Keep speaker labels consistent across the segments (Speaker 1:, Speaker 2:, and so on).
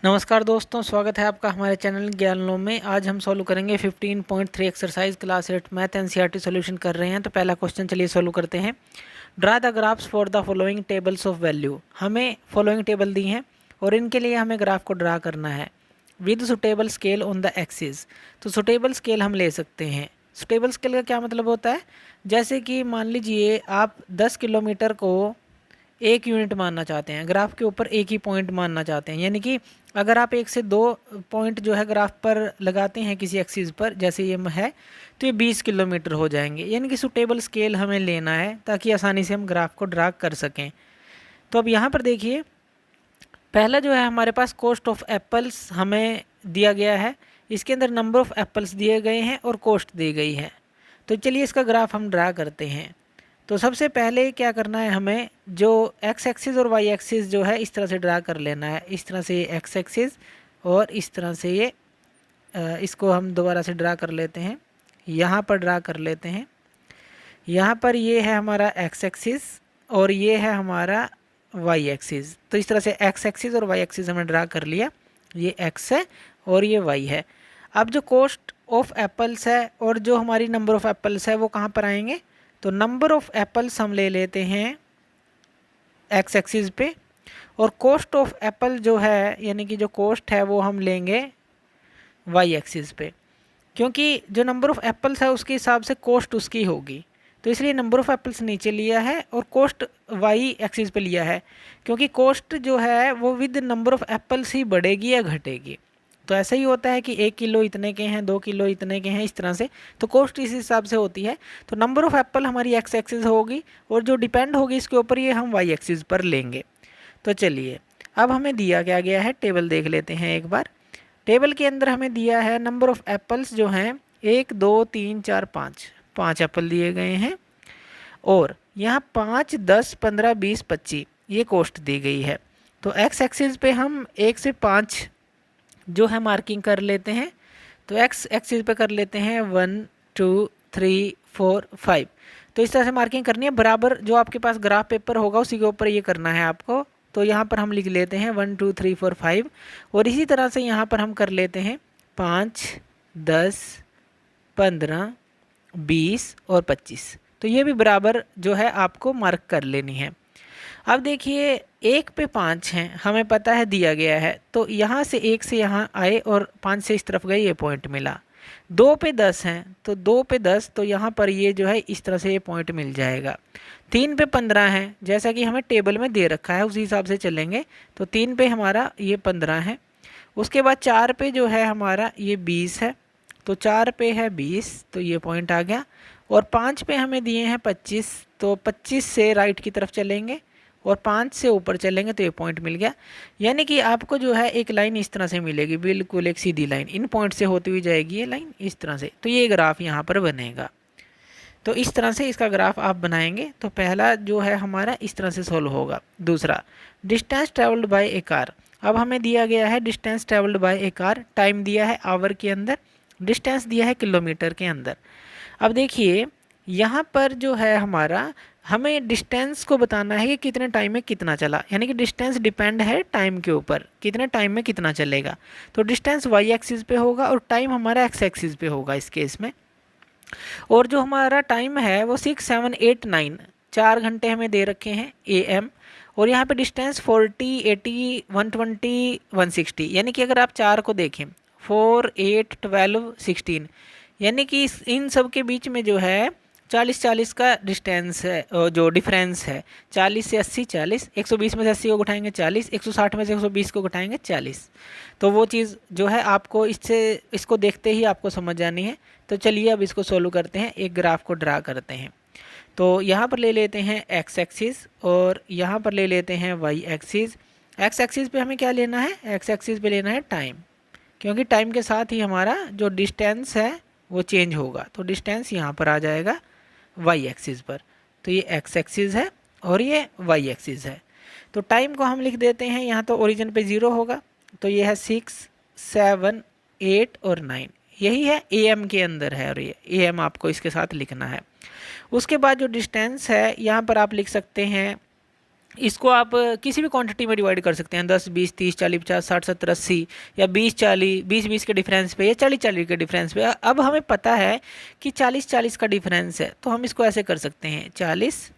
Speaker 1: नमस्कार दोस्तों, स्वागत है आपका हमारे चैनल ज्ञानलोम में। आज हम सॉल्व करेंगे 15.3 exercise class 8 math NCERT solution कर रहे हैं। तो पहला क्वेश्चन चलिए सॉल्व करते हैं। Draw the graphs for the following tables of value. हमें फॉलोइंग टेबल दी हैं और इनके लिए हमें ग्राफ को ड्रा करना है with suitable scale on the axis. तो सुटेबल स्केल हम ले सकते हैं। सुटेबल स्केल का क्या मतलब होता है, जैसे कि मान लीजिए आप 10 किलोमीटर को 1 यूनिट मानना चाहते हैं, ग्राफ के ऊपर एक ही पॉइंट मानना चाहते हैं। यानी कि अगर आप 1 से 2 पॉइंट जो है ग्राफ पर लगाते हैं किसी एक्सिस पर, जैसे ये है, तो ये 20 किलोमीटर हो जाएंगे। यानी कि सुटेबल स्केल हमें लेना है ताकि आसानी से हम ग्राफ को ड्रा कर सकें। तो अब यहाँ पर देखिए, पहला जो है हमारे पास कॉस्ट ऑफ एप्पल्स हमें दिया गया है। इसके अंदर नंबर ऑफ़ एप्पल्स दिए गए हैं और कॉस्ट दी गई है। तो चलिए इसका ग्राफ हम ड्रा करते हैं। तो सबसे पहले क्या करना है, हमें जो एक्स एक्सिस और वाई एक्सिस जो है इस तरह से ड्रा कर लेना है। इस तरह से ये एक्स एक्सिस और इस तरह से ये इसको हम दोबारा से ड्रा कर लेते हैं। यहाँ पर ड्रा कर लेते हैं। यहाँ पर ये है हमारा एक्स एक्सिस और ये है हमारा वाई एक्सिस। तो इस तरह से एक्स एक्सिस और वाई एक्सिस हमने ड्रा कर लिया। ये एक्स है और ये वाई है। अब जो कॉस्ट ऑफ एप्पल्स है और जो हमारी नंबर ऑफ़ एप्पल्स है वो कहाँ पर आएंगे। तो नंबर ऑफ़ एप्पल्स हम ले लेते हैं एक्स एक्सिस पे, और कॉस्ट ऑफ एप्पल जो है यानी कि जो कॉस्ट है वो हम लेंगे वाई एक्सिस पे, क्योंकि जो नंबर ऑफ़ एप्पल्स है उसके हिसाब से कॉस्ट उसकी होगी। तो इसलिए नंबर ऑफ़ एप्पल्स नीचे लिया है और कॉस्ट वाई एक्सिस पे लिया है, क्योंकि कॉस्ट जो है वो विद नंबर ऑफ़ एप्पल्स ही बढ़ेगी या घटेगी। तो ऐसा ही होता है कि 1 किलो इतने के हैं, 2 किलो इतने के हैं, इस तरह से। तो कॉस्ट इस हिसाब से होती है। तो नंबर ऑफ़ एप्पल हमारी एक्स एक्सिस होगी और जो डिपेंड होगी इसके ऊपर ये हम वाई एक्सिस पर लेंगे। तो चलिए अब हमें दिया क्या गया है, टेबल देख लेते हैं एक बार। टेबल के अंदर हमें दिया है नंबर ऑफ़ एप्पल्स जो हैं 1 2 3 4 5 एप्पल दिए गए हैं, और यहाँ 5 10 15 20 25 ये कॉस्ट दी गई है। तो एक्स एक्सिस पे हम 1 से 5 जो है मार्किंग कर लेते हैं। तो एक्स एक्सिस पे कर लेते हैं 1 2 3 4 5। तो इस तरह से मार्किंग करनी है बराबर। जो आपके पास ग्राफ पेपर होगा उसी के ऊपर ये करना है आपको। तो यहाँ पर हम लिख लेते हैं 1 2 3 4 5, और इसी तरह से यहाँ पर हम कर लेते हैं 5 10 15 20 और 25। तो ये भी बराबर जो है आपको मार्क कर लेनी है। अब देखिए 1 पे 5 हैं, हमें पता है दिया गया है। तो यहाँ से 1 से यहाँ आए और 5 से इस तरफ गए, ये पॉइंट मिला। 2 पे 10 हैं तो 2 पे 10, तो यहाँ पर ये जो है इस तरह से ये पॉइंट मिल जाएगा। 3 पे 15 हैं, जैसा कि हमें टेबल में दे रखा है उसी हिसाब से चलेंगे। तो 3 पे हमारा ये 15 है। उसके बाद 4 पे जो है हमारा ये 20 है। तो 4 पे है 20, तो ये पॉइंट आ गया। और 5 पे हमें दिए हैं 25, तो 25 से राइट की तरफ चलेंगे और 5 से ऊपर चलेंगे तो ये पॉइंट मिल गया। यानी कि आपको जो है एक लाइन इस तरह से मिलेगी, बिल्कुल एक सीधी लाइन, इन पॉइंट से होती हुई जाएगी ये लाइन इस तरह से। तो ये ग्राफ यहाँ पर बनेगा। तो इस तरह से इसका ग्राफ आप बनाएंगे। तो पहला जो है हमारा इस तरह से सोल्व होगा। दूसरा, distance travelled by A car. अब हमें दिया गया है distance travelled by A car, time दिया है आवर के अंदर, डिस्टेंस दिया है किलोमीटर के अंदर। अब देखिए यहाँ पर जो है हमारा, हमें डिस्टेंस को बताना है कि कितने टाइम में कितना चला। यानी कि डिस्टेंस डिपेंड है टाइम के ऊपर, कितने टाइम में कितना चलेगा। तो डिस्टेंस वाई एक्सिस पे होगा और टाइम हमारा एक्स एक्सिस पे होगा इस केस में। और जो हमारा टाइम है वो 6 7 8 9 4 घंटे हमें दे रखे हैं AM। और यहाँ पे डिस्टेंस 40 80 120 160। यानी कि अगर आप 4 को देखें 4 8 12 16, यानी कि इन सब के बीच में जो है 40 40 का डिस्टेंस है, जो डिफरेंस है। 40 से 80 40, 120 में से 80 को घटाएंगे 40, 160 में से 120 को घटाएंगे 40। तो वो चीज़ जो है आपको इसको देखते ही आपको समझ जानी है। तो चलिए अब इसको सोल्व करते हैं, एक ग्राफ को ड्रा करते हैं। तो यहाँ पर ले लेते हैं एक्स एक्सिस और यहाँ पर ले लेते हैं वाई एक्सिस। एक्स एक्सिस पे हमें क्या लेना है, एक्स एक्सिस पे लेना है टाइम, क्योंकि टाइम के साथ ही हमारा जो डिस्टेंस है वो चेंज होगा। तो डिस्टेंस यहाँ पर आ जाएगा वाई एक्सिस पर। तो ये एक्स एक्सिस है और ये वाई एक्सिस है। तो टाइम को हम लिख देते हैं, यहाँ तो ओरिजिन पे 0 होगा, तो ये है 6 7 8 और 9, यही है AM के अंदर है, और ये AM आपको इसके साथ लिखना है। उसके बाद जो डिस्टेंस है यहाँ पर आप लिख सकते हैं इसको आप किसी भी क्वांटिटी में डिवाइड कर सकते हैं, 10, 20, 30, 40, 50, 60, 70, 80 या 20, 40, 20, 20 के डिफरेंस पे या 40, 40 के डिफरेंस पे। अब हमें पता है कि 40, 40 का डिफरेंस है, तो हम इसको ऐसे कर सकते हैं 40,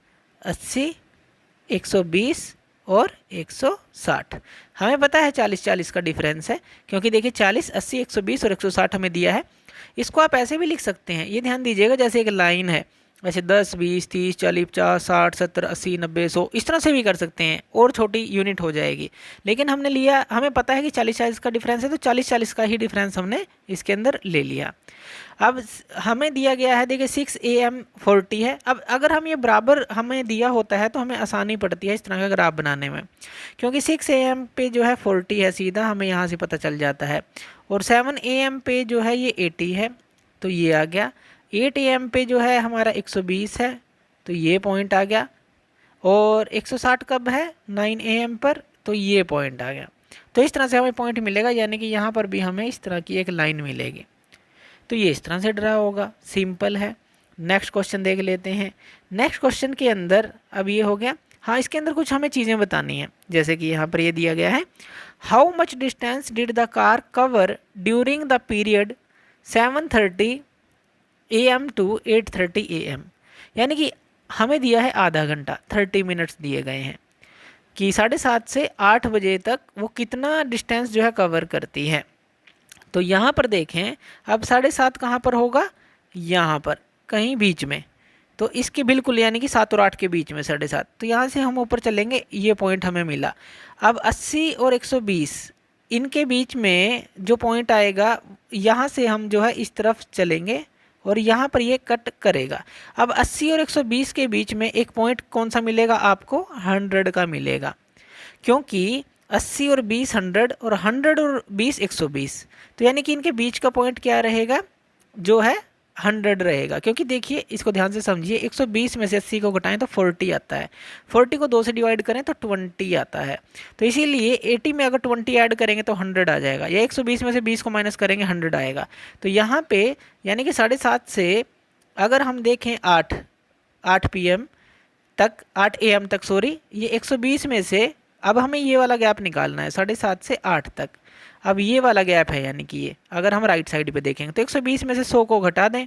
Speaker 1: 80, 120 और 160। हमें पता है 40, 40 का डिफरेंस है, क्योंकि देखिए 40, 80, 120 और 160 हमें दिया है। इसको आप ऐसे भी लिख सकते हैं, ये ध्यान दीजिएगा, जैसे एक लाइन है, वैसे 10, 20, 30, 40, 50, 60, 70, 80, 90, 100 इस तरह से भी कर सकते हैं, और छोटी यूनिट हो जाएगी। लेकिन हमने लिया, हमें पता है कि 40, 40 का डिफरेंस है, तो 40, 40 का ही डिफरेंस हमने इसके अंदर ले लिया। अब हमें दिया गया है, देखिए 6 AM 40 है। अब अगर हम ये बराबर हमें दिया होता है तो हमें आसानी पड़ती है इस तरह का ग्राफ बनाने में, क्योंकि 6 AM पे जो है 40 है, सीधा हमें यहाँ से पता चल जाता है। और 7 AM पे जो है ये 80 है, तो ये आ गया। 8 AM पे जो है हमारा 120 है, तो ये पॉइंट आ गया। और 160 कब है, 9 AM पर, तो ये पॉइंट आ गया। तो इस तरह से हमें पॉइंट मिलेगा, यानी कि यहाँ पर भी हमें इस तरह की एक लाइन मिलेगी। तो ये इस तरह से ड्रा होगा, सिंपल है। नेक्स्ट क्वेश्चन देख लेते हैं। नेक्स्ट क्वेश्चन के अंदर अब ये हो गया, हाँ इसके अंदर कुछ हमें चीज़ें बतानी है, जैसे कि यहाँ पर ये दिया गया है, how much distance did the car cover during the period 7:30 AM to 8:30 AM। यानी कि हमें दिया है आधा घंटा, 30 मिनट्स दिए गए हैं, कि 7:30 से 8 बजे तक वो कितना डिस्टेंस जो है कवर करती है। तो यहाँ पर देखें, अब 7:30 कहाँ पर होगा, यहाँ पर कहीं बीच में, तो इसके बिल्कुल यानी कि 7 और 8 के बीच में 7:30। तो यहाँ से हम ऊपर चलेंगे, ये पॉइंट हमें मिला। अब 80 और 120 इनके बीच में जो पॉइंट आएगा, यहाँ से हम जो है इस तरफ चलेंगे और यहाँ पर ये कट करेगा। अब 80 और 120 के बीच में एक पॉइंट कौन सा मिलेगा आपको, 100 का मिलेगा, क्योंकि 80 और 20 100 और 100 और 20 120। तो यानी कि इनके बीच का पॉइंट क्या रहेगा, जो है 100 रहेगा। क्योंकि देखिए इसको ध्यान से समझिए, 120 में से 80 को घटाएं तो 40 आता है, 40 को 2 से डिवाइड करें तो 20 आता है। तो इसीलिए 80 में अगर 20 ऐड करेंगे तो 100 आ जाएगा, या 120 में से 20 को माइनस करेंगे 100 आएगा। तो यहाँ पे यानी कि 7:30 से अगर हम देखें 8 PM तक, 8 AM तक सॉरी, ये 120 में से अब हमें ये वाला गैप निकालना है 7:30 से 8 तक। अब ये वाला गैप है, यानी कि ये अगर हम राइट साइड पे देखेंगे तो 120 में से 100 को घटा दें,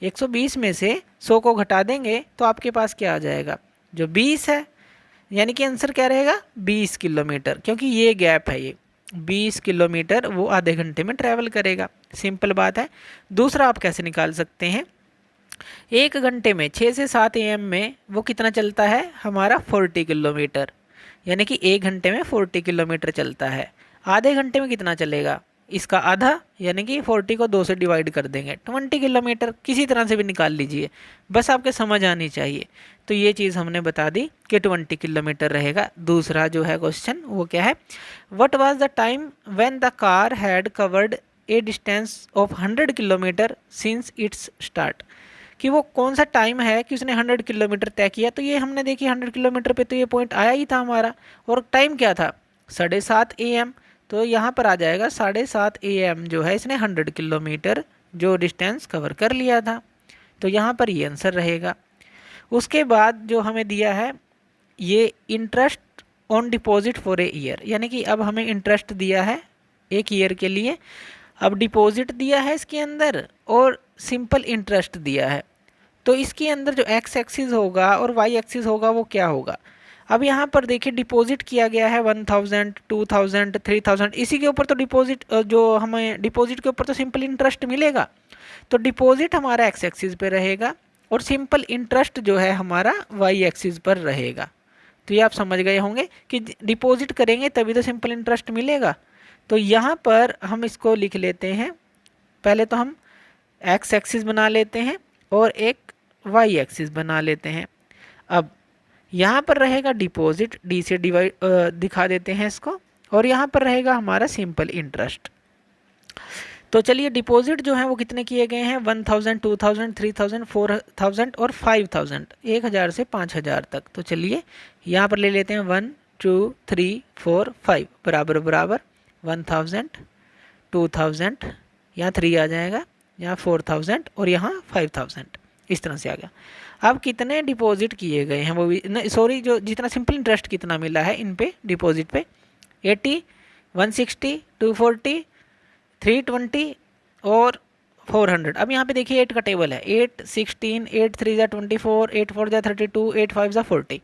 Speaker 1: 120 में से 100 को घटा देंगे तो आपके पास क्या आ जाएगा, जो 20 है, यानी कि आंसर क्या रहेगा, 20 किलोमीटर, क्योंकि ये गैप है, ये 20 किलोमीटर वो आधे घंटे में ट्रैवल करेगा। सिंपल बात है। दूसरा आप कैसे निकाल सकते हैं, 1 घंटे में 6 से 7 AM में वो कितना चलता है हमारा, 40 किलोमीटर, यानी कि 1 घंटे में 40 किलोमीटर चलता है। आधे घंटे में कितना चलेगा, इसका आधा, यानी कि 40 को 2 से डिवाइड कर देंगे, 20 किलोमीटर। किसी तरह से भी निकाल लीजिए, बस आपके समझ आनी चाहिए। तो ये चीज़ हमने बता दी कि 20 किलोमीटर रहेगा। दूसरा जो है क्वेश्चन वो क्या है, what was the time when the car had covered A distance of 100 kilometre since it's start. कि वो कौन सा टाइम है कि उसने 100 किलोमीटर तय किया। तो ये हमने देखी 100 किलोमीटर पे तो ये पॉइंट आया ही था हमारा, और टाइम क्या था, 7:30 AM। तो यहाँ पर आ जाएगा 7:30 AM जो है, इसने 100 किलोमीटर जो डिस्टेंस कवर कर लिया था। तो यहाँ पर ये आंसर रहेगा। उसके बाद जो हमें दिया है, ये interest on deposit for a year, यानी कि अब हमें इंटरेस्ट दिया है 1 ईयर के लिए। अब डिपॉजिट दिया है इसके अंदर और सिंपल इंटरेस्ट दिया है। तो इसके अंदर जो एक्स एक्सिस होगा और वाई एक्सिस होगा वो क्या होगा। अब यहाँ पर देखिए डिपॉजिट किया गया है 1000, 2000, 3000, इसी के ऊपर तो डिपॉजिट, जो हमें डिपॉजिट के ऊपर तो सिंपल इंटरेस्ट मिलेगा। तो डिपॉजिट हमारा एक्स एक्सिस पे रहेगा और सिंपल इंटरेस्ट जो है हमारा वाई एक्सिस पर रहेगा। तो ये आप समझ गए होंगे कि डिपॉजिट करेंगे तभी तो सिंपल इंटरेस्ट मिलेगा। तो यहाँ पर हम इसको लिख लेते हैं, पहले तो हम एक्स एक्सिस बना लेते हैं और एक वाई एक्सिस बना लेते हैं। अब यहाँ पर रहेगा डिपॉजिट, डी से डिवाइड दिखा देते हैं इसको, और यहाँ पर रहेगा हमारा सिंपल इंटरेस्ट। तो चलिए डिपॉजिट जो है वो कितने किए गए हैं, 1000, 2000, 3000, 4000 और 5000, 1000 से 5000 तक। तो चलिए यहाँ पर ले लेते हैं 1 2 3 4 5 बराबर बराबर 1000, 2000, यहाँ 3 आ जाएगा, यहाँ 4000 और यहाँ 5000। इस तरह से आ गया। अब कितने डिपॉजिट किए गए हैं वो भी सॉरी, जो जितना सिंपल इंटरेस्ट कितना मिला है इन पे डिपॉजिट पे, 80, 160, 240, 320 और 400। अब यहाँ पे देखिए 8 का टेबल है, 8, 16, 8 3 जा 24, 8 4 जा 32, 8 5 जा 40।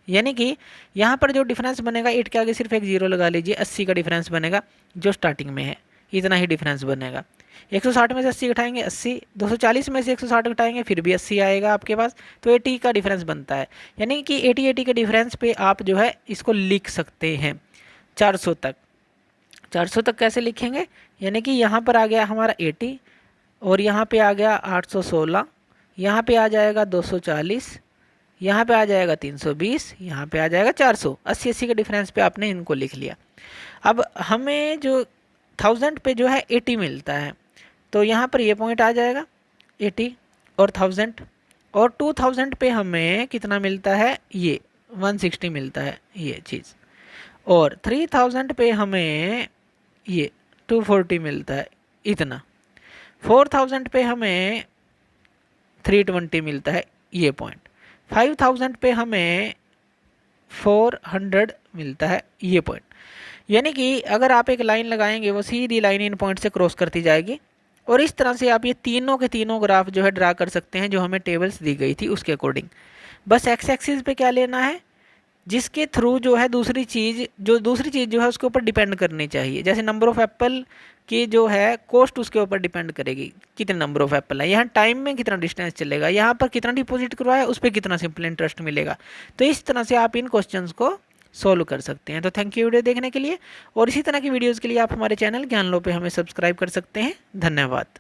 Speaker 1: यानी कि यहाँ पर जो डिफरेंस बनेगा 8 के आगे सिर्फ एक जीरो लगा लीजिए, 80 का डिफरेंस बनेगा जो स्टार्टिंग में है, इतना ही डिफरेंस बनेगा। 160 में से 80 घटाएंगे 80, 240 में से 160 घटाएंगे फिर भी 80 आएगा आपके पास, तो 80 का डिफरेंस बनता है। यानी कि 80 के डिफरेंस पे आप जो है इसको लिख सकते हैं 400 तक। 400 तक कैसे लिखेंगे, यानी कि यहाँ पर आ गया हमारा 80 और यहाँ पे आ गया 816, यहाँ पे आ जाएगा 240, यहाँ पे आ जाएगा 320, यहाँ पे आ जाएगा 400। 80 के डिफरेंस पे आपने इनको लिख लिया। अब हमें जो 1000 पे जो है 80 मिलता है, तो यहाँ पर ये पॉइंट आ जाएगा 80 और 1000, और 2000 पे हमें कितना मिलता है, ये 160 मिलता है ये चीज़, और 3000 पे हमें ये 240 मिलता है इतना, 4000 पे हमें 320 मिलता है ये पॉइंट, 5000 पे हमें 400 मिलता है ये पॉइंट। यानी कि अगर आप एक लाइन लगाएंगे वो सीधी लाइन इन पॉइंट से क्रॉस करती जाएगी, और इस तरह से आप ये तीनों के तीनों ग्राफ जो है ड्रा कर सकते हैं जो हमें टेबल्स दी गई थी उसके अकॉर्डिंग। बस एक्स एक्सिस पे क्या लेना है, जिसके थ्रू जो है दूसरी चीज़ जो है उसके ऊपर डिपेंड करनी चाहिए। जैसे नंबर ऑफ़ एप्पल की जो है कॉस्ट उसके ऊपर डिपेंड करेगी, कितने नंबर ऑफ़ एप्पल है, यहाँ टाइम में कितना डिस्टेंस चलेगा, यहाँ पर कितना डिपॉजिट करवाया उस पर कितना सिंपल इंटरेस्ट मिलेगा। तो इस तरह से आप इन क्वेश्चंस को सॉल्व कर सकते हैं। तो थैंक यू वीडियो देखने के लिए, और इसी तरह की वीडियोज़ के लिए आप हमारे चैनल ज्ञान लो पे हमें सब्सक्राइब कर सकते हैं। धन्यवाद।